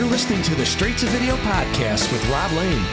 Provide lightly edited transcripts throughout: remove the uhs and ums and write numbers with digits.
listening to the Straight to Video podcast with Rob Lane.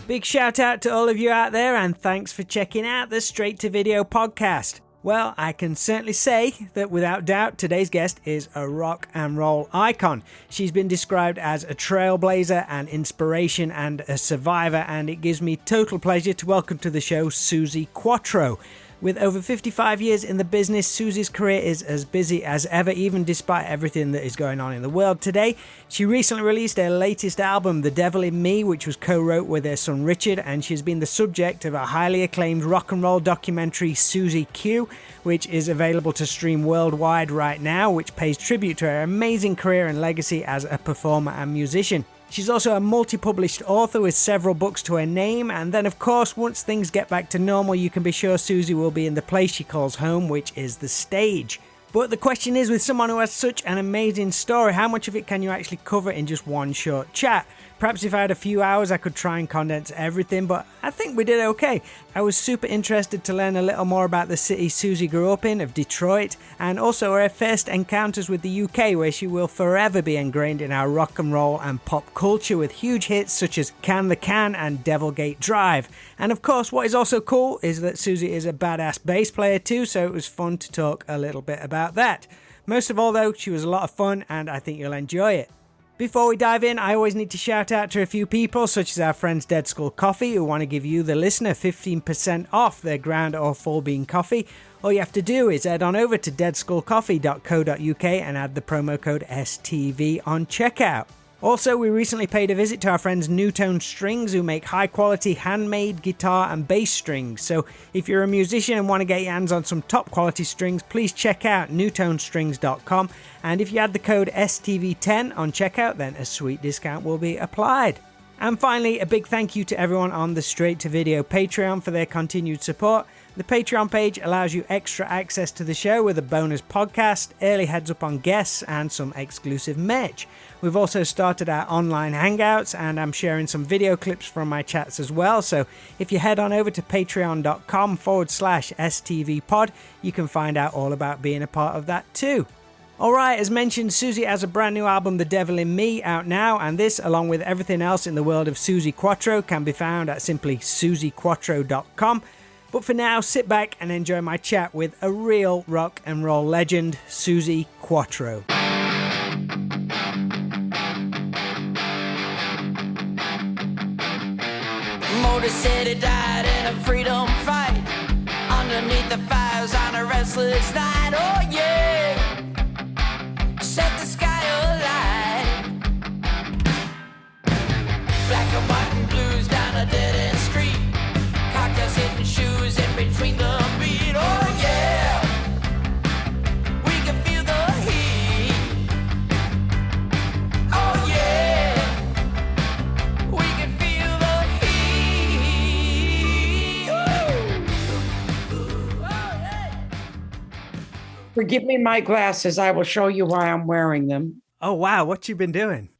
Big shout out to all of you out there, and thanks for checking out the Straight to Video podcast. Well, I can certainly say that without doubt, today's guest is a rock and roll icon. She's been described as a trailblazer, an inspiration, and a survivor, and it gives me total pleasure to welcome to the show Suzi Quatro. With over 55 years in the business, Suzi's career is as busy as ever, even despite everything that is going on in the world today. She recently released her latest album, The Devil in Me, which was co-wrote with her son Richard, and she's been the subject of a highly acclaimed rock and roll documentary, Suzi Q, which is available to stream worldwide right now, which pays tribute to her amazing career and legacy as a performer and musician. She's also a multi-published author with several books to her name, and then of course once things get back to normal you can be sure Suzi will be in the place she calls home, which is the stage. But the question is, with someone who has such an amazing story, how much of it can you actually cover in just one short chat? Perhaps if I had a few hours I could try and condense everything, but I think we did okay. I was super interested to learn a little more about the city Suzi grew up in, of Detroit, and also her first encounters with the UK, where she will forever be ingrained in our rock and roll and pop culture with huge hits such as Can the Can and Devilgate Drive. And of course, what is also cool is that Suzi is a badass bass player too, so it was fun to talk a little bit about that. Most of all though, she was a lot of fun and I think you'll enjoy it. Before we dive in, I always need to shout out to a few people, such as our friends Dead Skull Coffee, who want to give you, the listener, 15% off their ground or full bean coffee. All you have to do is head on over to deadskullcoffee.co.uk and add the promo code STV on checkout. Also, we recently paid a visit to our friends Newtone Strings, who make high-quality handmade guitar and bass strings. So if you're a musician and want to get your hands on some top-quality strings, please check out newtonestrings.com. And if you add the code STV10 on checkout, then a sweet discount will be applied. And finally, a big thank you to everyone on the Straight to Video Patreon for their continued support. The Patreon page allows you extra access to the show with a bonus podcast, early heads up on guests, and some exclusive merch. We've also started our online hangouts, and I'm sharing some video clips from my chats as well. So if you head on over to patreon.com/STVpod, you can find out all about being a part of that too. Alright, as mentioned, Suzi has a brand new album, The Devil in Me, out now, and this, along with everything else in the world of Suzi Quatro, can be found at simply suziquatro.com. But for now, sit back and enjoy my chat with a real rock and roll legend, Suzi Quatro. Motor City died in a freedom fight underneath the fires on a restless night. Oh yeah, set the sky alight. Black and white and blues down a dead-end street. Cocktails hitting shoes in between the beat. Oh yeah, we can feel the heat. Oh yeah, we can feel the heat. Ooh. Oh, yeah. Forgive me my glasses. I will show you why I'm wearing them. Oh wow, what you been doing?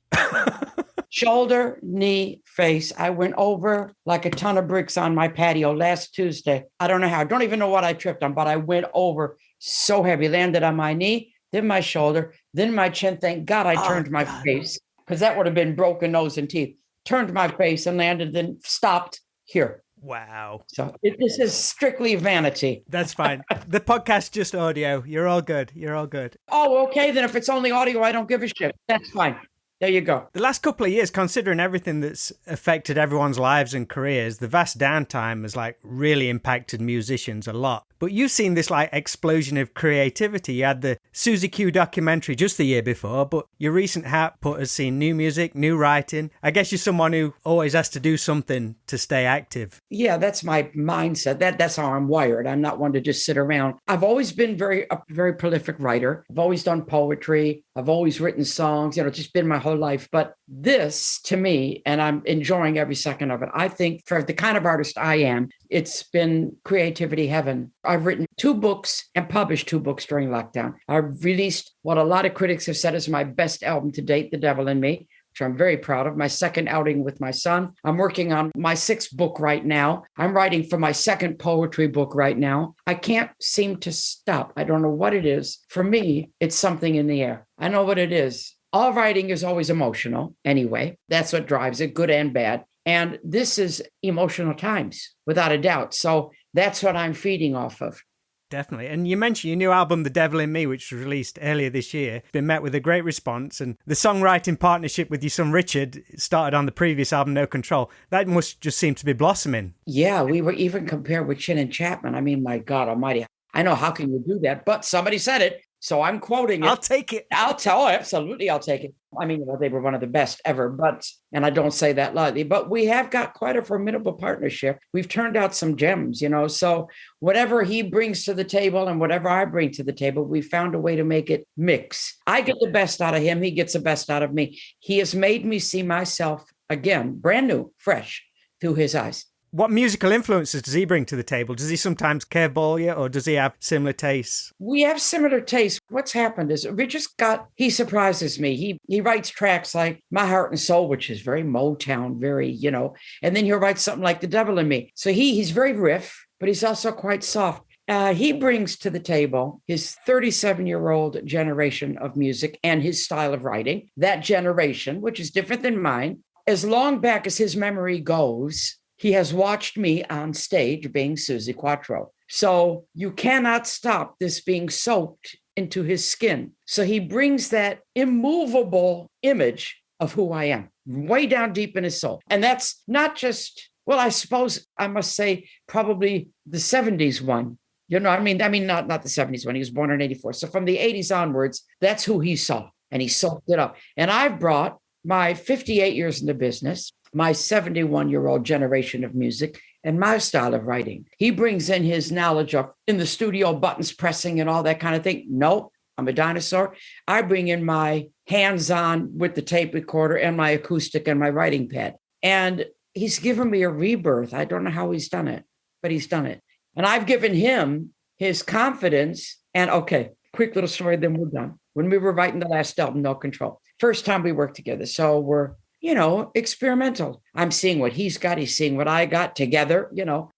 Shoulder, knee, face. I went over like a ton of bricks on my patio last Tuesday. I don't know how. I don't even know what I tripped on, but I went over so heavy. Landed on my knee, then my shoulder, then my chin. Thank God I turned my face, because that would have been broken nose and teeth. Turned my face and landed, then stopped here. Wow. So this is strictly vanity. That's fine. The podcast's just audio. You're all good. You're all good. Oh, okay. Then if it's only audio, I don't give a shit. That's fine. There you go. The last couple of years, considering everything that's affected everyone's lives and careers, the vast downtime has really impacted musicians a lot. But you've seen this explosion of creativity. You had the Suzi Q documentary just the year before, but your recent output has seen new music, new writing. I guess you're someone who always has to do something to stay active. Yeah, that's my mindset. That's how I'm wired. I'm not one to just sit around. I've always been a very prolific writer. I've always done poetry. I've always written songs, just been my whole life. But this, to me, and I'm enjoying every second of it, I think for the kind of artist I am, it's been creativity heaven. I've written 2 books and published 2 books during lockdown. I've released what a lot of critics have said is my best album to date, The Devil in Me, which I'm very proud of. My second outing with my son. I'm working on my 6th book right now. I'm writing for my 2nd poetry book right now. I can't seem to stop. I don't know what it is. For me, it's something in the air. I know what it is. All writing is always emotional anyway. That's what drives it, good and bad. And this is emotional times, without a doubt. So that's what I'm feeding off of. Definitely. And you mentioned your new album, The Devil in Me, which was released earlier this year. It's been met with a great response. And the songwriting partnership with your son, Richard, started on the previous album, No Control. That must just seem to be blossoming. Yeah, we were even compared with Chin and Chapman. I mean, my God almighty. I know, how can you do that? But somebody said it. So I'm quoting it. I'll take it. Absolutely, I'll take it. I mean, they were one of the best ever, and I don't say that lightly, but we have got quite a formidable partnership. We've turned out some gems, so whatever he brings to the table and whatever I bring to the table, we found a way to make it mix. I get the best out of him. He gets the best out of me. He has made me see myself again, brand new, fresh, through his eyes. What musical influences does he bring to the table? Does he sometimes curveball you, or does he have similar tastes? We have similar tastes. What's happened is he surprises me. He writes tracks like My Heart and Soul, which is very Motown, very, and then he'll write something like The Devil in Me. So he's very riff, but he's also quite soft. He brings to the table his 37-year-old generation of music and his style of writing. That generation, which is different than mine, as long back as his memory goes, he has watched me on stage being Suzi Quatro. So you cannot stop this being soaked into his skin. So he brings that immovable image of who I am way down deep in his soul. And that's not just, well, I suppose I must say probably the 70s one. Not the 70s one. He was born in 84. So from the 80s onwards, that's who he saw. And he soaked it up. And I've brought my 58 years in the business, my 71-year-old generation of music, and my style of writing. He brings in his knowledge of in the studio buttons pressing and all that kind of thing. Nope, I'm a dinosaur. I bring in my hands-on with the tape recorder and my acoustic and my writing pad. And he's given me a rebirth. I don't know how he's done it, but he's done it. And I've given him his confidence. And okay, quick little story, then we're done. When we were writing the last album, No Control, first time we worked together. So we're experimental. I'm seeing what he's got. He's seeing what I got together,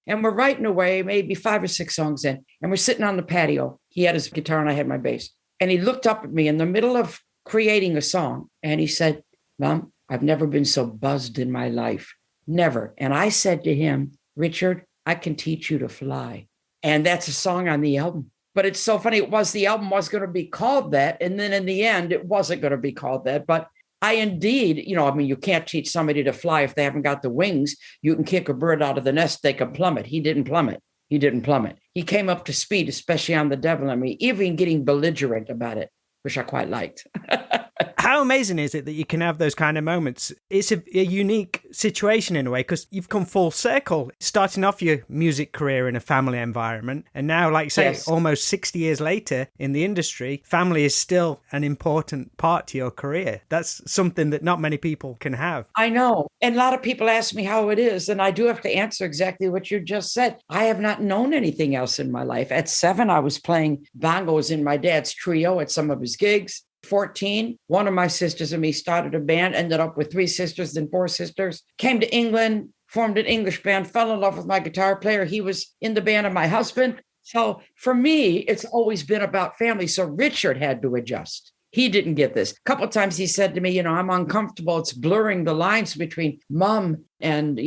and we're writing away maybe 5 or 6 songs in, and we're sitting on the patio. He had his guitar and I had my bass. And he looked up at me in the middle of creating a song. And he said, Mom, I've never been so buzzed in my life. Never. And I said to him, Richard, I can teach you to fly. And that's a song on the album. But it's so funny. The album was going to be called that. And then in the end, it wasn't going to be called that. But I indeed, you can't teach somebody to fly if they haven't got the wings. You can kick a bird out of the nest, they can plummet. He didn't plummet. He came up to speed, especially on The Devil in Me, even getting belligerent about it, which I quite liked. How amazing is it that you can have those kind of moments? It's a unique situation in a way, because you've come full circle, starting off your music career in a family environment. And now, like you say, Yes. Almost 60 years later in the industry, family is still an important part to your career. That's something that not many people can have. I know. And a lot of people ask me how it is. And I do have to answer exactly what you just said. I have not known anything else in my life. At 7, I was playing bongos in my dad's trio at some of his gigs. 14, one of my sisters and me started a band, ended up with 3 sisters, then 4 sisters, came to England, formed an English band, fell in love with my guitar player. He was in the band of my husband. So for me, it's always been about family. So Richard had to adjust. He didn't get this. A couple of times he said to me, I'm uncomfortable. It's blurring the lines between mom and,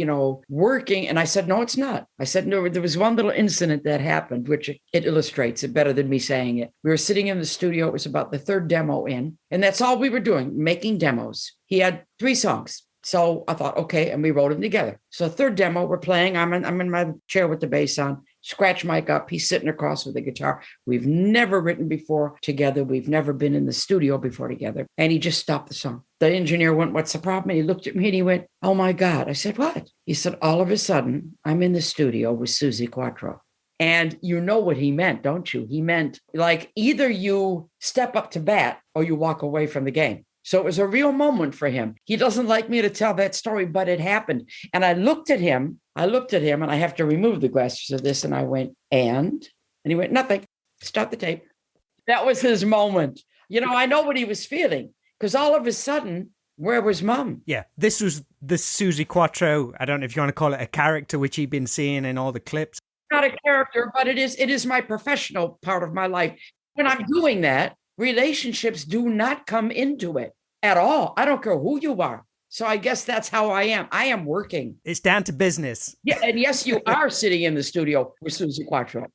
working. And I said, no, it's not. I said, no, there was one little incident that happened, which it illustrates it better than me saying it. We were sitting in the studio. It was about the 3rd demo in, and that's all we were doing, making demos. He had 3 songs. So I thought, okay, and we wrote them together. So 3rd demo, we're playing. I'm in my chair with the bass on. Scratch mic up. He's sitting across with the guitar. We've never written before together. We've never been in the studio before together. And he just stopped the song. The engineer went, what's the problem? And he looked at me and he went, oh my God. I said, what? He said, all of a sudden, I'm in the studio with Suzi Quatro. And you know what he meant, don't you? He meant like either you step up to bat or you walk away from the game. So it was a real moment for him. He doesn't like me to tell that story, but it happened. And I looked at him and I have to remove the glasses of this. And I went, and he went, nothing. Start the tape. That was his moment. I know what he was feeling, because all of a sudden Where was Mom? Yeah, this was the Suzi Quatro. I don't know if you want to call it a character, which he'd been seeing in all the clips. Not a character, but it is my professional part of my life. When I'm doing that, relationships do not come into it at all. I don't care who you are. So I guess that's how I am. I am working. It's down to business. Yeah, and yes, you are sitting in the studio with Suzi Quatro.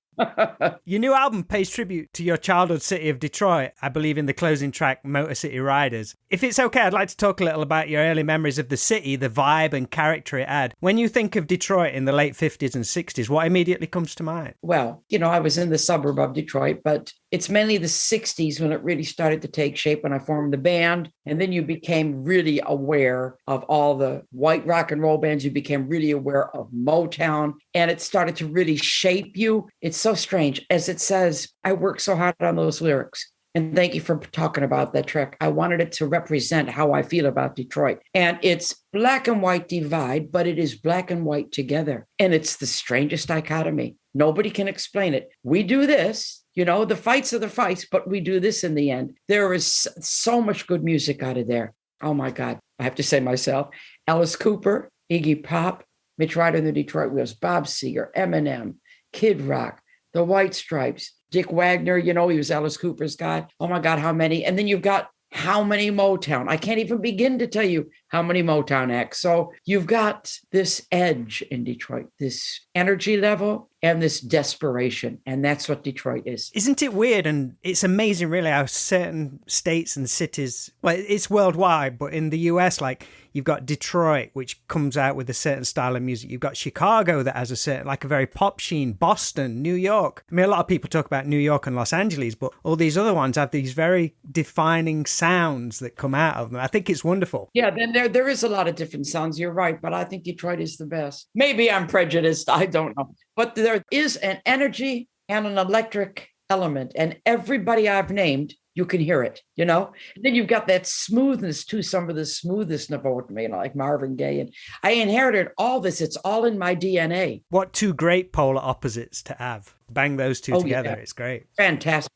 Your new album pays tribute to your childhood city of Detroit, I believe in the closing track, Motor City Riders. If it's okay, I'd like to talk a little about your early memories of the city, the vibe and character it had. When you think of Detroit in the late 50s and 60s, what immediately comes to mind? Well, I was in the suburb of Detroit, but it's mainly the 60s when it really started to take shape when I formed the band. And then you became really aware of all the white rock and roll bands. You became really aware of Motown, and it started to really shape you. It's so strange. As it says, I worked so hard on those lyrics. And thank you for talking about that track. I wanted it to represent how I feel about Detroit. And it's black and white divide, but it is black and white together. And it's the strangest dichotomy. Nobody can explain it. We do this, the fights are the fights, but we do this in the end. There is so much good music out of there. Oh my God. I have to say myself, Alice Cooper, Iggy Pop, Mitch Ryder and the Detroit Wheels, Bob Seger, Eminem, Kid Rock, the White Stripes, Dick Wagner, he was Alice Cooper's guy. Oh my God, how many? And then you've got how many Motown? I can't even begin to tell you how many Motown acts. So you've got this edge in Detroit, this energy level and this desperation. And that's what Detroit is. Isn't it weird? And it's amazing, really, how certain states and cities, well, it's worldwide, but in the US, like you've got Detroit, which comes out with a certain style of music. You've got Chicago that has a certain, like a very pop sheen, Boston, New York. I mean, a lot of people talk about New York and Los Angeles, but all these other ones have these very defining sounds that come out of them. I think it's wonderful. Yeah, then there is a lot of different sounds. You're right, but I think Detroit is the best. Maybe I'm prejudiced. I don't know. But there is an energy and an electric element. And everybody I've named, you can hear it, And then you've got that smoothness too, some of the smoothest of like Marvin Gaye. And I inherited all this. It's all in my DNA. What two great polar opposites to have. Bang those two together. Yeah. It's great. Fantastic.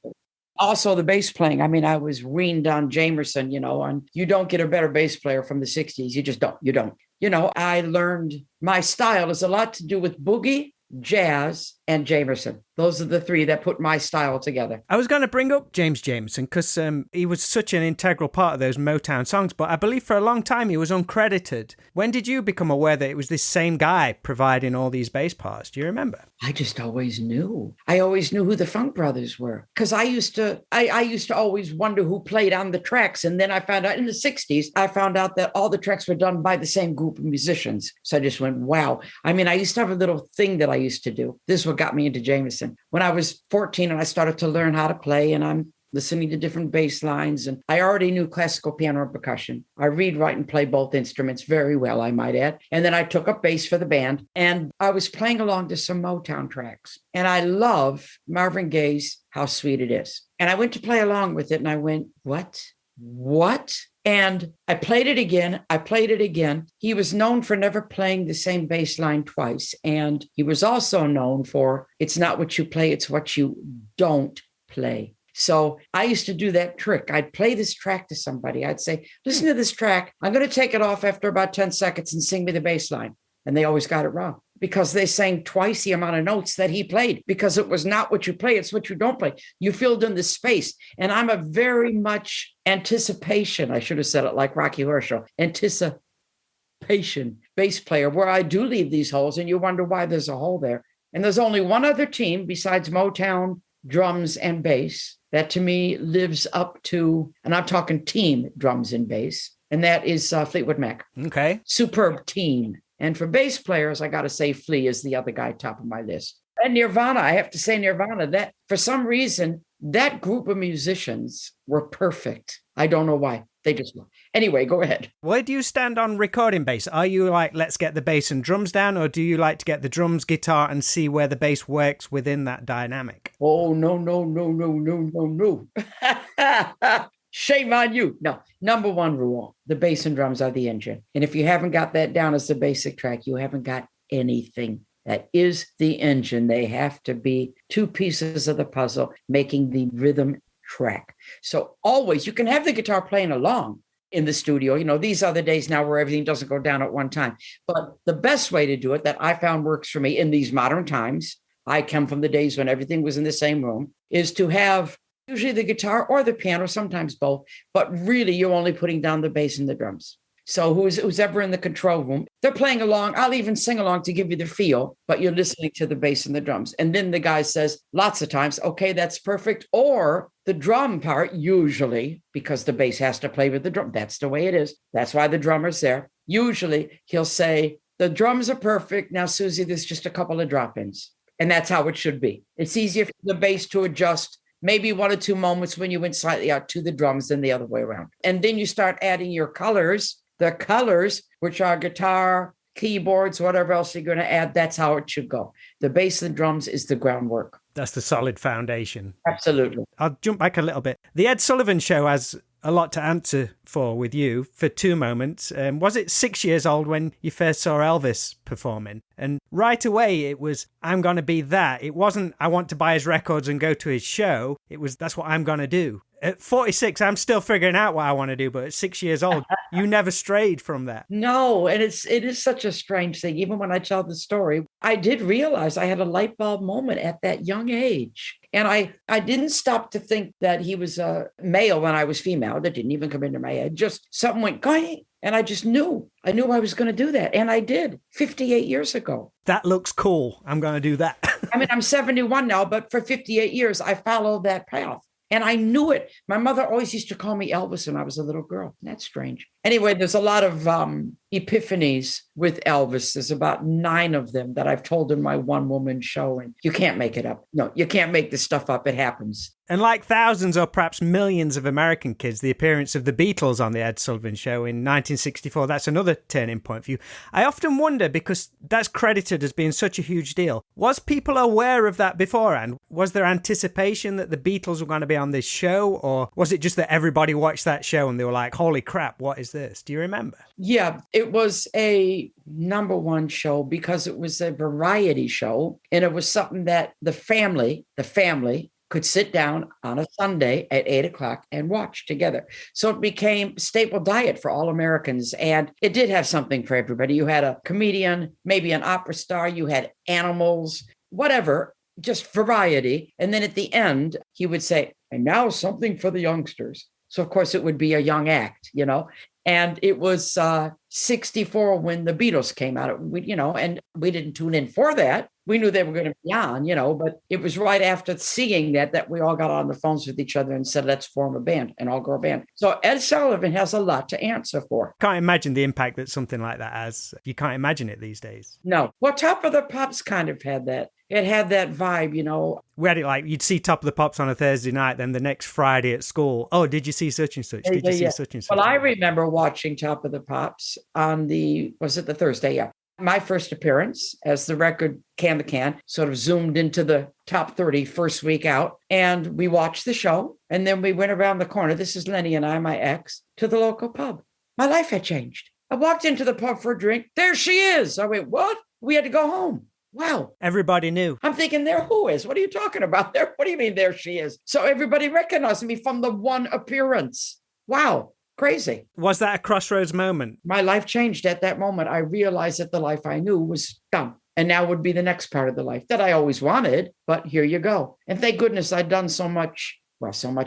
Also, the bass playing. I mean, I was weaned on Jamerson, and you don't get a better bass player from the 60s. You just don't. You don't. I learned my style is a lot to do with boogie, jazz, and Jamerson. Those are the three that put my style together. I was going to bring up James Jamerson because he was such an integral part of those Motown songs, but I believe for a long time he was uncredited. When did you become aware that it was this same guy providing all these bass parts? Do you remember? I just always knew. I always knew who the Funk Brothers were because I used to always wonder who played on the tracks. And then I found out in the 60s, I found out that all the tracks were done by the same group of musicians. So I just went, wow. I mean, I used to have a little thing that I used to do. This is what got me into Jamerson. When I was 14 and I started to learn how to play and I'm listening to different bass lines and I already knew classical piano and percussion. I read, write, and play both instruments very well, I might add. And then I took up bass for the band and I was playing along to some Motown tracks. And I love Marvin Gaye's How Sweet It Is. And I went to play along with it and I went, what? And I played it again. He was known for never playing the same bass line twice. And he was also known for, it's not what you play, it's what you don't play. So I used to do that trick. I'd play this track to somebody. I'd say, listen to this track. I'm going to take it off after about 10 seconds and sing me the bass line. And they always got it wrong because they sang twice the amount of notes that he played because it was not what you play. It's what you don't play. You filled in the space. And I'm a very much anticipation. I should have said it like Rocky Horror Show. Anticipation bass player where I do leave these holes and you wonder why there's a hole there. And there's only one other team besides Motown, drums and bass that to me lives up to, and I'm talking team drums and bass. And that is Fleetwood Mac. Okay. Superb team. And for bass players, I got to say Flea is the other guy top of my list. And Nirvana, I have to say Nirvana, that for some reason, that group of musicians were perfect. I don't know why. They just were. Anyway, go ahead. Where do you stand on recording bass? Are you like, let's get the bass and drums down, or do you like to get the drums, guitar, and see where the bass works within that dynamic? Oh, no. Shame on you. No, number one rule, the bass and drums are the engine. And if you haven't got that down as the basic track, you haven't got anything. That is the engine. They have to be two pieces of the puzzle making the rhythm track. So always, you can have the guitar playing along, in the studio. These are the days now where everything doesn't go down at one time. But the best way to do it that I found works for me in these modern times, I come from the days when everything was in the same room, is to have usually the guitar or the piano, sometimes both, but really you're only putting down the bass and the drums. So who's ever in the control room, they're playing along. I'll even sing along to give you the feel, but you're listening to the bass and the drums. And then the guy says lots of times, okay, that's perfect. Or the drum part, usually, because the bass has to play with the drum. That's the way it is. That's why the drummer's there. Usually he'll say, the drums are perfect. Now, Suzie, there's just a couple of drop-ins. And that's how it should be. It's easier for the bass to adjust maybe 1 or 2 moments when you went slightly out to the drums than the other way around. And then you start adding your colors. The colors, which are guitar, keyboards, whatever else you're going to add, that's how it should go. The bass and drums is the groundwork. That's the solid foundation. Absolutely. I'll jump back a little bit. The Ed Sullivan Show has a lot to answer for with you for 2 moments. Was it 6 years old when you first saw Elvis performing? And right away it was, I'm going to be that. It wasn't, I want to buy his records and go to his show. It was, that's what I'm going to do. At 46, I'm still figuring out what I want to do, but at 6 years old, you never strayed from that. No, and it is such a strange thing. Even when I tell the story, I did realize I had a light bulb moment at that young age. And I didn't stop to think that he was a male when I was female. That didn't even come into my head. Just something went going, and I just knew. I knew I was going to do that, and I did 58 years ago. That looks cool. I'm going to do that. I mean, I'm 71 now, but for 58 years, I followed that path. And I knew it. My mother always used to call me Elvis when I was a little girl. That's strange. Anyway, there's a lot of epiphanies with Elvis. There's about 9 of them that I've told in my one-woman show. And you can't make it up. No, you can't make this stuff up. It happens. And like thousands or perhaps millions of American kids, the appearance of the Beatles on the Ed Sullivan Show in 1964, that's another turning point for you. I often wonder, because that's credited as being such a huge deal, was people aware of that beforehand? Was there anticipation that the Beatles were going to be on this show? Or was it just that everybody watched that show and they were like, holy crap, what is this? Do you remember? Yeah, it was a #1 show because it was a variety show. And it was something that the family could sit down on a Sunday at 8:00 and watch together. So it became staple diet for all Americans. And it did have something for everybody. You had a comedian, maybe an opera star, you had animals, whatever, just variety. And then at the end, he would say, and now something for the youngsters. So of course it would be a young act, And it was 64 when the Beatles came out, and we didn't tune in for that. We knew they were going to be on, but it was right after seeing that we all got on the phones with each other and said, let's form a band, an all-girl band. So Ed Sullivan has a lot to answer for. Can't imagine the impact that something like that has. You can't imagine it these days. No. Well, Top of the Pops kind of had that. It had that vibe, We had it like, you'd see Top of the Pops on a Thursday night, then the next Friday at school, oh, did you see such and such? Did you see such and such? Well, I remember watching Top of the Pops on the Thursday? Yeah. My first appearance as the record Can the Can sort of zoomed into the top 30 first week out. And we watched the show. And then we went around the corner. This is Lenny and I, my ex, to the local pub. My life had changed. I walked into the pub for a drink. There she is. I went, what? We had to go home. Wow. Everybody knew. I'm thinking, there who is? What are you talking about there? What do you mean there she is? So everybody recognized me from the one appearance. Wow. Crazy. Was that a crossroads moment? My life changed at that moment. I realized that the life I knew was done. And now would be the next part of the life that I always wanted. But here you go. And thank goodness I'd done so much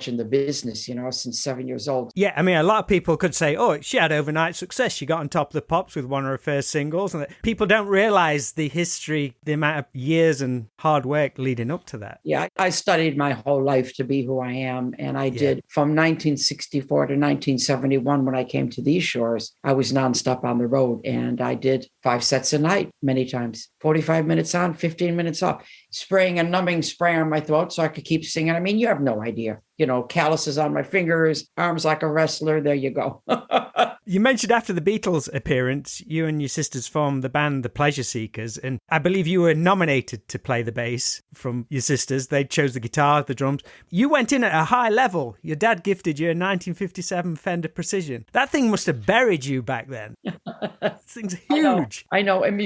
in the business, since 7 years old. Yeah, I mean, a lot of people could say, oh, she had overnight success. She got on Top of the Pops with one of her first singles. And people don't realize the history, the amount of years and hard work leading up to that. Yeah, I studied my whole life to be who I am. And I did from 1964 to 1971 when I came to these shores. I was nonstop on the road. And I did 5 sets a night many times, 45 minutes on, 15 minutes off, spraying a numbing spray on my throat so I could keep singing. I mean, you have no idea. Calluses on my fingers, arms like a wrestler. There you go. You mentioned after the Beatles appearance, you and your sisters formed the band The Pleasure Seekers, and I believe you were nominated to play the bass from your sisters. They chose the guitar, the drums. You went in at a high level. Your dad gifted you a 1957 Fender Precision. That thing must have buried you back then. That thing's huge. I know. And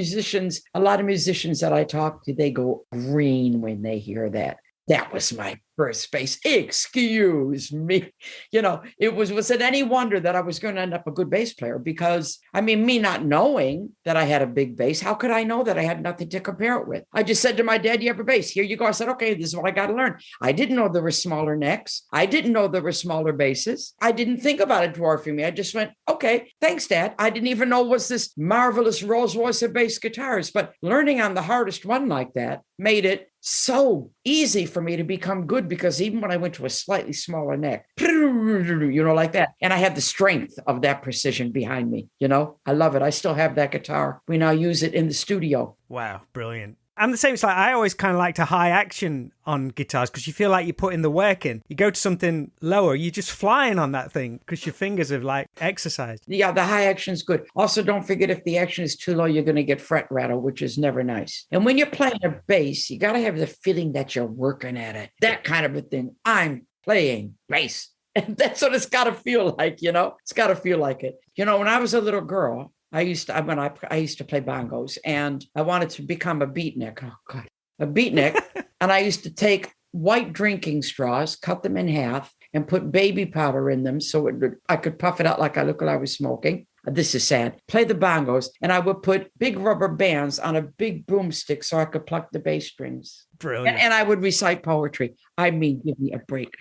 a lot of musicians that I talk to, they go green when they hear that. That was my first bass. Excuse me. Was it any wonder that I was going to end up a good bass player? Because, me not knowing that I had a big bass, how could I know that I had nothing to compare it with? I just said to my dad, you have a bass. Here you go. I said, okay, this is what I got to learn. I didn't know there were smaller necks. I didn't know there were smaller basses. I didn't think about it dwarfing me. I just went, okay, thanks, Dad. I didn't even know was this marvelous Rolls Royce of bass guitars. But learning on the hardest one like that made it so easy for me to become good, because even when I went to a slightly smaller neck, like that, and I had the strength of that precision behind me, I love it. I still have that guitar. We now use it in the studio. Wow, brilliant. I'm the same. It's like I always kind of like to high action on guitars because you feel like you're putting the work in. You go to something lower, you're just flying on that thing because your fingers have like exercised. Yeah, the high action's good. Also, don't forget if the action is too low, you're going to get fret rattle, which is never nice. And when you're playing a bass, you got to have the feeling that you're working at it. That kind of a thing. I'm playing bass. And that's what it's got to feel like, It's got to feel like it. When I was a little girl, I used to play bongos, and I wanted to become a beatnik. Oh God, a beatnik. And I used to take white drinking straws, cut them in half, and put baby powder in them so I could puff it out like I was smoking. This is sad. Play the bongos, and I would put big rubber bands on a big broomstick so I could pluck the bass strings. Brilliant. And I would recite poetry. Give me a break.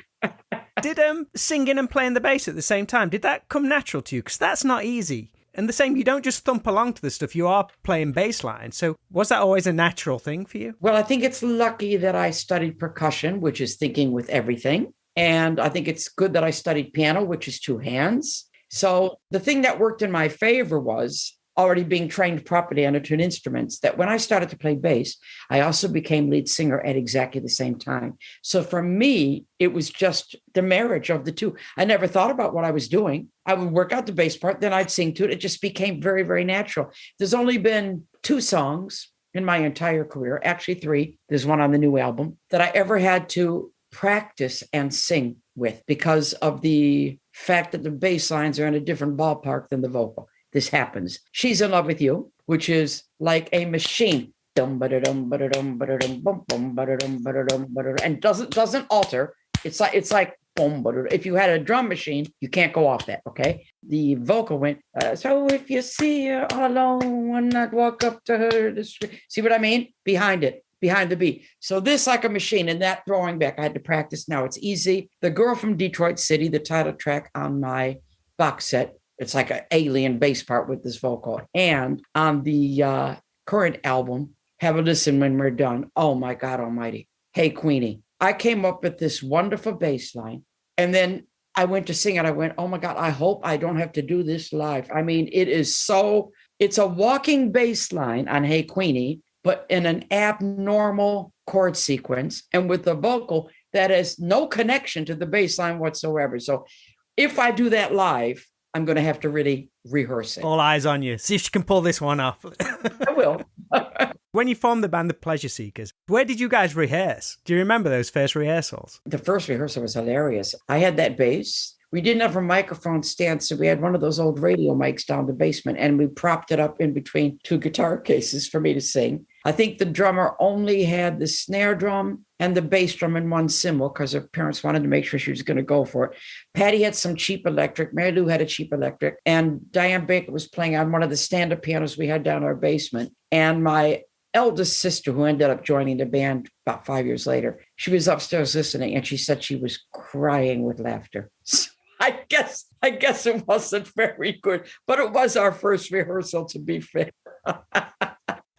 Did singing and playing the bass at the same time, did that come natural to you? Because that's not easy. And the same, you don't just thump along to the stuff, you are playing bass line. So was that always a natural thing for you? Well, I think it's lucky that I studied percussion, which is thinking with everything. And I think it's good that I studied piano, which is two hands. So the thing that worked in my favor was already being trained properly on two instruments, that when I started to play bass, I also became lead singer at exactly the same time. So for me, it was just the marriage of the two. I never thought about what I was doing. I would work out the bass part, then I'd sing to it. It just became very, very natural. There's only been 2 songs in my entire career, actually 3. There's one on the new album that I ever had to practice and sing with because of the fact that the bass lines are in a different ballpark than the vocal. This happens. She's in Love with You, which is like a machine. And doesn't alter. It's like if you had a drum machine, you can't go off that, okay? The vocal went, so if you see her all alone, why not walk up to her? See what I mean? Behind the beat. So this like a machine, and that throwing back, I had to practice. Now it's easy. The Girl from Detroit City, the title track on my box set, it's like an alien bass part with this vocal. And on the current album, have a listen when we're done. Oh my God almighty. Hey, Queenie. I came up with this wonderful bass line. And then I went to sing it. I went, oh my God, I hope I don't have to do this live. It's a walking bass line on Hey, Queenie, but in an abnormal chord sequence and with a vocal that has no connection to the bass line whatsoever. So if I do that live, I'm going to have to really rehearse it. All eyes on you. See if you can pull this one off. I will. When you formed the band The Pleasure Seekers, where did you guys rehearse? Do you remember those first rehearsals? The first rehearsal was hilarious. I had that bass. We didn't have a microphone stand, so we had one of those old radio mics down the basement, and we propped it up in between 2 guitar cases for me to sing. I think the drummer only had the snare drum and the bass drum in one cymbal because her parents wanted to make sure she was going to go for it. Patty had some cheap electric. Mary Lou had a cheap electric. And Diane Baker was playing on one of the stand-up pianos we had down in our basement. And my eldest sister, who ended up joining the band about 5 years later, she was upstairs listening, and she said she was crying with laughter. So I guess it wasn't very good, but it was our first rehearsal, to be fair.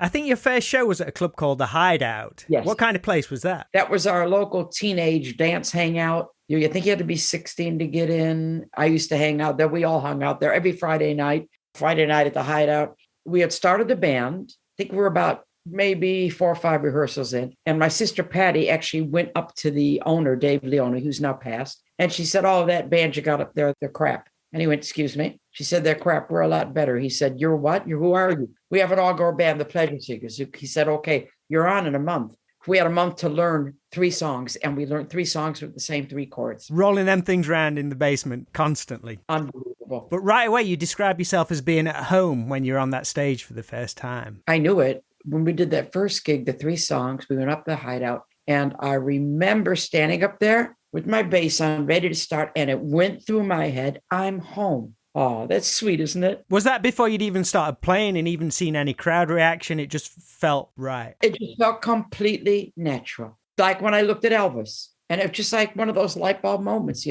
I think your first show was at a club called The Hideout. Yes. What kind of place was that? That was our local teenage dance hangout. You think you had to be 16 to get in. I used to hang out there. We all hung out there every Friday night at The Hideout. We had started the band. I think we were about maybe 4 or 5 rehearsals in. And my sister Patty actually went up to the owner, Dave Leone, who's now passed. And she said, oh, that band you got up there, they're crap. And he went, excuse me? She said, they're crap. We're a lot better. He said, you're what? Who are you? We have an all-girl band, The Pleasure Seekers. He said, okay, you're on in a month. We had a month to learn 3 songs, and we learned 3 songs with the same 3 chords. Rolling them things around in the basement constantly. Unbelievable. But right away, you describe yourself as being at home when you're on that stage for the first time. I knew it. When we did that first gig, the 3 songs, we went up the Hideout. And I remember standing up there with my bass on, ready to start, and it went through my head, I'm home. Oh, that's sweet, isn't it? Was that before you'd even started playing and even seen any crowd reaction? It just felt right. It just felt completely natural. Like when I looked at Elvis, and it was just like one of those light bulb moments,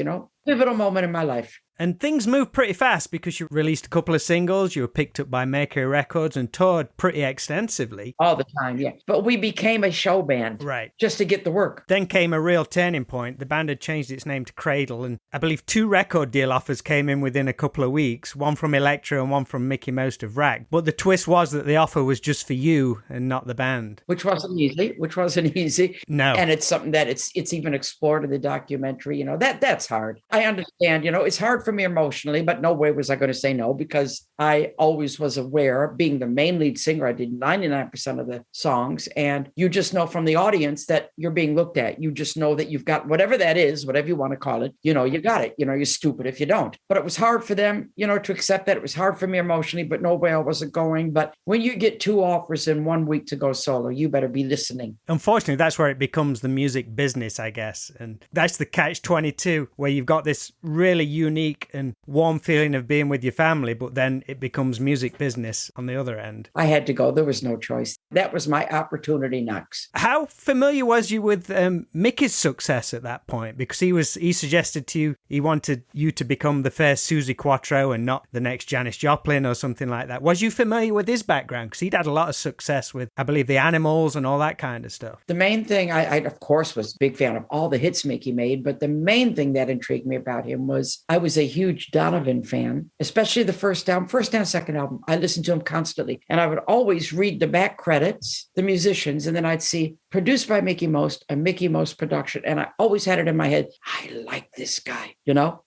pivotal moment in my life. And things moved pretty fast because you released a couple of singles, you were picked up by RAK Records and toured pretty extensively. All the time, yeah. But we became a show band. Right. Just to get the work. Then came a real turning point. The band had changed its name to Cradle, and I believe 2 record deal offers came in within a couple of weeks, one from Elektra and one from Mickie Most of RAK. But the twist was that the offer was just for you and not the band. Which wasn't easy. No. And it's something that it's even explored in the documentary. That's hard. I understand, it's hard for me emotionally, but no way was I going to say no, because I always was aware, being the main lead singer, I did 99% of the songs. And you just know from the audience that you're being looked at. You just know that you've got whatever that is, whatever you want to call it, you got it. You're stupid if you don't. But it was hard for them, to accept that. It was hard for me emotionally, but no way I wasn't going. But when you get 2 offers in 1 week to go solo, you better be listening. Unfortunately, that's where it becomes the music business, I guess. And that's the catch-22, where you've got this really unique and warm feeling of being with your family, but then it becomes music business on the other end. I had to go. There was no choice. That was my opportunity next. How familiar was you with Mickey's success at that point? Because he suggested to you, he wanted you to become the first Suzi Quatro and not the next Janis Joplin or something like that. Was you familiar with his background? Because he'd had a lot of success with, I believe, the Animals and all that kind of stuff. The main thing, I of course was a big fan of all the hits Mickie made, but the main thing that intrigued me about him was I was a huge Donovan fan, especially the first and second album. I listened to him constantly, and I would always read the back credits, the musicians, and then I'd see produced by Mickie Most, a Mickie Most production. And I always had it in my head, I like this guy.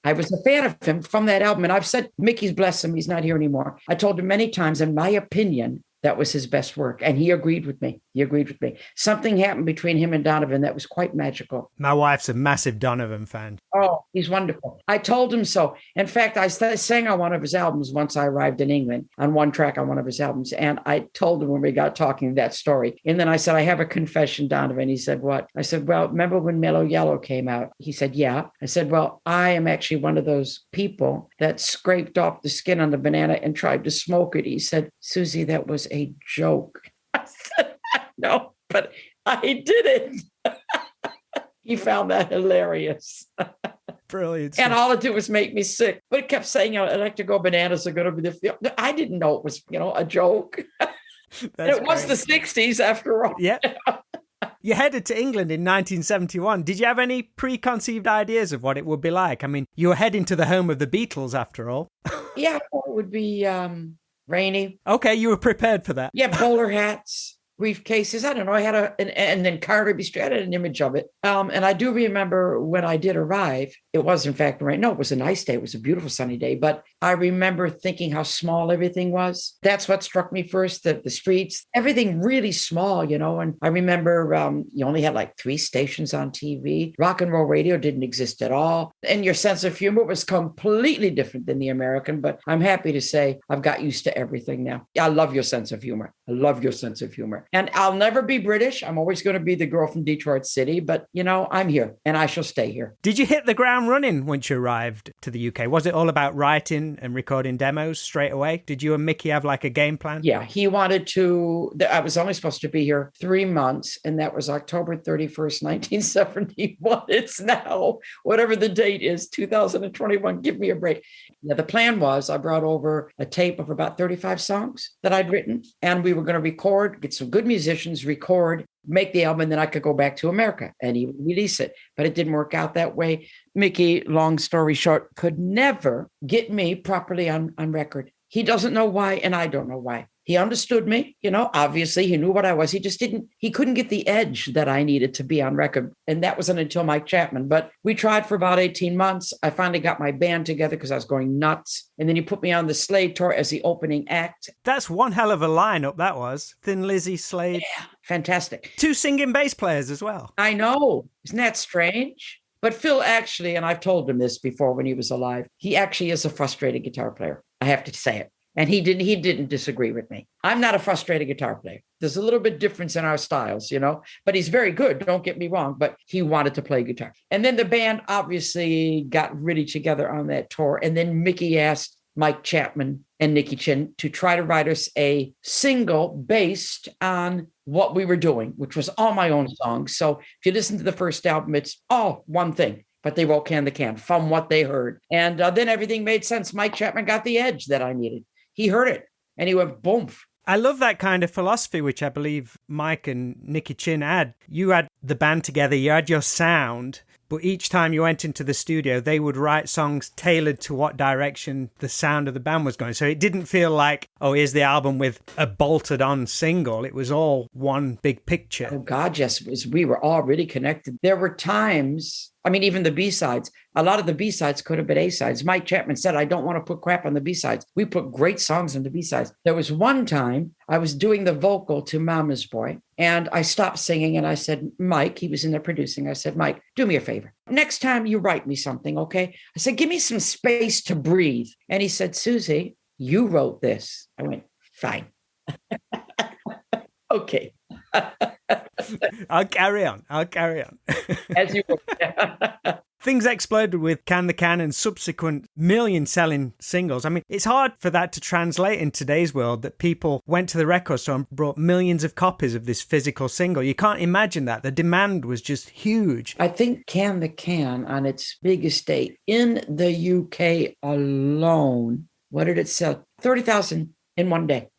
I was a fan of him from that album. And I've said, Mickey's bless him, he's not here anymore. I told him many times, in my opinion, that was his best work. And he agreed with me. Something happened between him and Donovan that was quite magical. My wife's a massive Donovan fan. Oh, he's wonderful. I told him so. In fact, I sang on one of his albums once I arrived in England, on one track on one of his albums. And I told him when we got talking that story. And then I said, I have a confession, Donovan. He said, what? I said, well, remember when Mellow Yellow came out? He said, yeah. I said, well, I am actually one of those people that scraped off the skin on the banana and tried to smoke it. He said, Suzie, that was a joke. I said, no, but I did it. He found that hilarious. Brilliant. And all it did was make me sick. But it kept saying, I like to go bananas are going to be the field. I didn't know it was, a joke. It was the 60s after all. Yeah. You headed to England in 1971. Did you have any preconceived ideas of what it would be like? I mean, you were heading to the home of the Beatles after all. Yeah, it would be rainy. Okay, you were prepared for that. Yeah, bowler hats. Briefcases. I don't know. I had and then Carter B. Street, I had an image of it. And I do remember when I did arrive, it was in fact right. No, it was a nice day. It was a beautiful sunny day. But I remember thinking how small everything was. That's what struck me first, the streets, everything really small, And I remember you only had like 3 stations on TV. Rock and roll radio didn't exist at all. And your sense of humor was completely different than the American. But I'm happy to say I've got used to everything now. I love your sense of humor. And I'll never be British. I'm always going to be the girl from Detroit City. But, I'm here and I shall stay here. Did you hit the ground running once you arrived to the UK? Was it all about writing and recording demos straight away? Did you and Mickey have like a game plan? Yeah, he wanted to. I was only supposed to be here 3 months. And that was October 31st, 1971. It's now, whatever the date is, 2021. Give me a break. Yeah, the plan was I brought over a tape of about 35 songs that I'd written. And we were going to record, get some good musicians, record, make the album, and then I could go back to America and he would release it. But it didn't work out that way. Mickey, long story short, could never get me properly on record. He doesn't know why, and I don't know why. He understood me, obviously he knew what I was. He couldn't get the edge that I needed to be on record. And that wasn't until Mike Chapman. But we tried for about 18 months. I finally got my band together because I was going nuts. And then he put me on the Slade tour as the opening act. That's one hell of a lineup, that was. Thin Lizzy, Slade. Yeah, fantastic. 2 singing bass players as well. I know. Isn't that strange? But Phil actually, and I've told him this before when he was alive, he actually is a frustrated guitar player. I have to say it. And he didn't disagree with me. I'm not a frustrated guitar player. There's a little bit difference in our styles, but he's very good. Don't get me wrong, but he wanted to play guitar. And then the band obviously got really together on that tour. And then Mickie asked Mike Chapman and Nicky Chin to try to write us a single based on what we were doing, which was all my own songs. So if you listen to the first album, it's all one thing. But they wrote Can the Can from what they heard. And then everything made sense. Mike Chapman got the edge that I needed. He heard it and he went boom. I love that kind of philosophy, which I believe Mike and Nicky Chin had. You had the band together, you had your sound, but each time you went into the studio, they would write songs tailored to what direction the sound of the band was going. So it didn't feel like, oh, here's the album with a bolted on single. It was all one big picture. Oh, God, yes. We were all really connected. There were times, even the B-sides, a lot of the B-sides could have been A-sides. Mike Chapman said, I don't want to put crap on the B-sides. We put great songs on the B-sides. There was one time I was doing the vocal to Mama's Boy, and I stopped singing and I said, Mike, he was in there producing. I said, Mike, do me a favor. Next time you write me something, okay? I said, give me some space to breathe. And he said, Suzie, you wrote this. I went, fine. Okay. I'll carry on. As you were. Things exploded with Can the Can and subsequent million-selling singles. It's hard for that to translate in today's world, that people went to the record store and brought millions of copies of this physical single. You can't imagine that. The demand was just huge. I think Can the Can, on its biggest date in the UK alone, what did it sell? 30,000 in one day.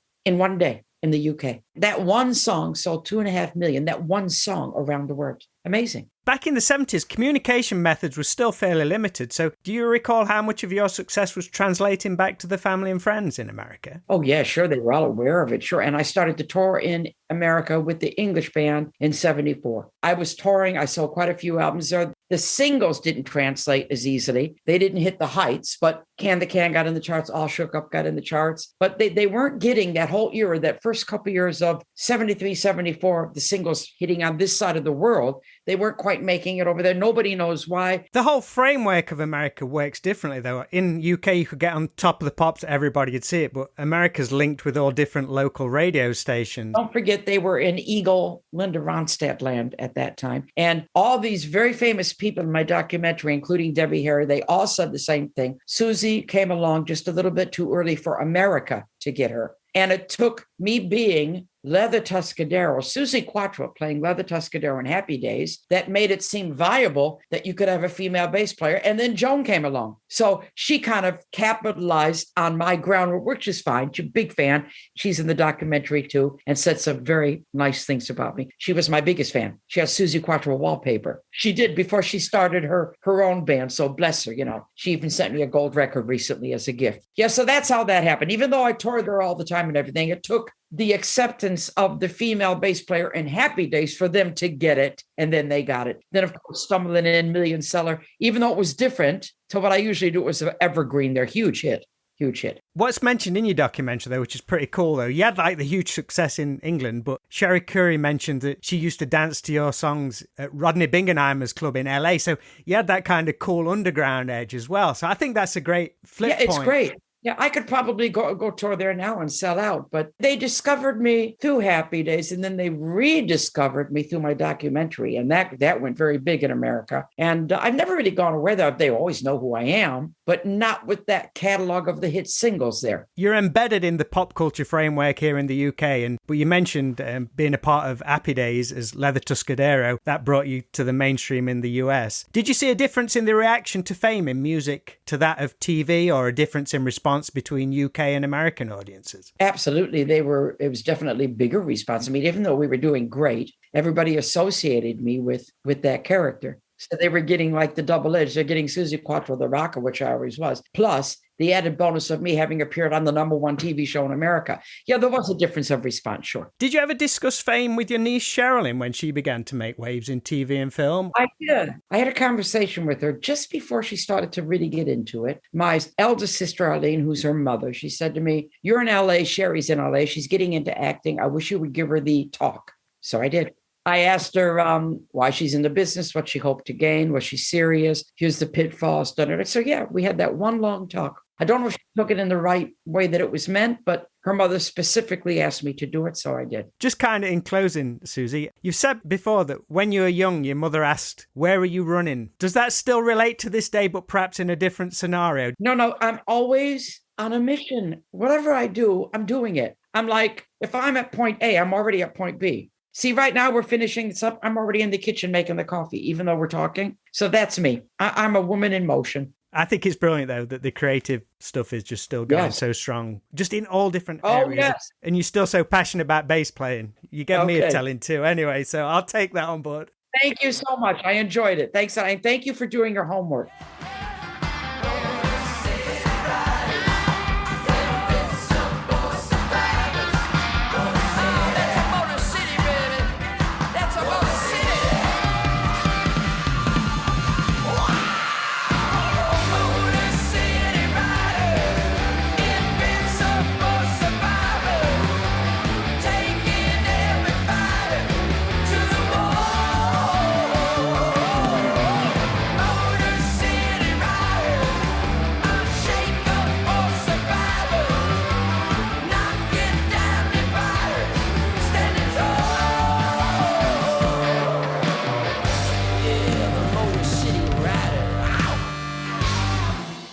In the UK. That one song sold 2.5 million, that one song around the world. Amazing. Back in the 70s, communication methods were still fairly limited. So do you recall how much of your success was translating back to the family and friends in America? Oh, yeah, sure. They were all aware of it. Sure. And I started to tour in America with the English band in 74. I was touring. I sold quite a few albums there. The singles didn't translate as easily. They didn't hit the heights, but Can the Can got in the charts. All Shook Up got in the charts. But they weren't getting that whole era, that first couple years of 73, 74, the singles hitting on this side of the world. They weren't quite making it over there. Nobody knows why. The whole framework of America works differently, though. In UK, you could get on Top of the Pops, everybody could see it, but America's linked with all different local radio stations. Don't forget, they were in Eagle, Linda Ronstadt land at that time. And all these very famous people in my documentary, including Debbie Harry, they all said the same thing. Suzie came along just a little bit too early for America to get her. And it took me being Leather Tuscadero, Suzi Quatro playing Leather Tuscadero in Happy Days, that made it seem viable that you could have a female bass player. And then Joan came along. So she kind of capitalized on my groundwork, which is fine. She's a big fan. She's in the documentary too, and said some very nice things about me. She was my biggest fan. She has Suzi Quatro wallpaper. She did before she started her own band. So bless her, She even sent me a gold record recently as a gift. Yeah, so that's how that happened. Even though I toured her all the time and everything, it took the acceptance of the female bass player in Happy Days for them to get it. And then they got it. Then, of course, Stumbling In, Million Seller, even though it was different to what I usually do, it was an evergreen. They're huge hit. What's mentioned in your documentary, though, which is pretty cool, though, you had the huge success in England, but Sherry Curry mentioned that she used to dance to your songs at Rodney Bingenheimer's club in LA. So you had that kind of cool underground edge as well. So I think that's a great flip point. Yeah, it's great. Yeah, I could probably go tour there now and sell out, but they discovered me through Happy Days, and then they rediscovered me through my documentary, and that went very big in America. And I've never really gone away there. They always know who I am, but not with that catalog of the hit singles there. You're embedded in the pop culture framework here in the UK, but you mentioned being a part of Happy Days as Leather Tuscadero. That brought you to the mainstream in the US. Did you see a difference in the reaction to fame in music to that of TV, or a difference in response between UK and American audiences? Absolutely. It was definitely bigger response. Even though we were doing great, everybody associated me with that character. So they were getting the double edge. They're getting Suzi Quatro, the rocker, which I always was, plus the added bonus of me having appeared on the #1 TV show in America. Yeah, there was a difference of response, sure. Did you ever discuss fame with your niece Sherilyn when she began to make waves in TV and film? I did. I had a conversation with her just before she started to really get into it. My eldest sister, Arlene, who's her mother, she said to me, "You're in LA, Sherry's in LA. She's getting into acting. I wish you would give her the talk." So I did. I asked her why she's in the business, what she hoped to gain, was she serious? Here's the pitfalls. So yeah, we had that one long talk. I don't know if she took it in the right way that it was meant, but her mother specifically asked me to do it, so I did. Just kind of in closing, Suzie, you've said before that when you were young, your mother asked, where are you running? Does that still relate to this day, but perhaps in a different scenario? No, I'm always on a mission. Whatever I do, I'm doing it. I'm like, if I'm at point A, I'm already at point B. See, right now we're finishing this up. I'm already in the kitchen making the coffee, even though we're talking. So that's me. I'm a woman in motion. I think it's brilliant, though, that the creative stuff is just still going so strong, just in all different areas. Yes. And you're still so passionate about bass playing. You gave me a telling too anyway, so I'll take that on board. Thank you so much. I enjoyed it. Thanks. And thank you for doing your homework.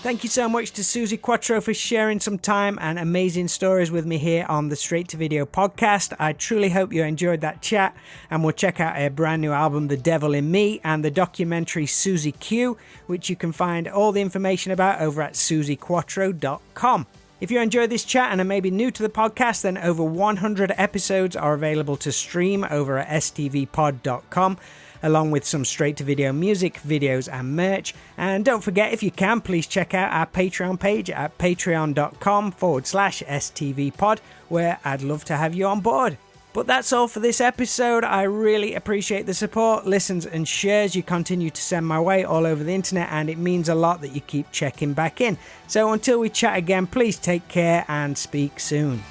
Thank you so much to Suzi Quatro for sharing some time and amazing stories with me here on the Straight to Video podcast. I truly hope you enjoyed that chat, and we'll check out her brand new album, The Devil in Me, and the documentary Suzie Q, which you can find all the information about over at suziquatro.com. If you enjoyed this chat and are maybe new to the podcast, then over 100 episodes are available to stream over at stvpod.com. along with some straight-to-video music, videos, and merch. And don't forget, if you can, please check out our Patreon page at patreon.com/STVpod, where I'd love to have you on board. But that's all for this episode. I really appreciate the support, listens, and shares you continue to send my way all over the internet, and it means a lot that you keep checking back in. So until we chat again, please take care and speak soon.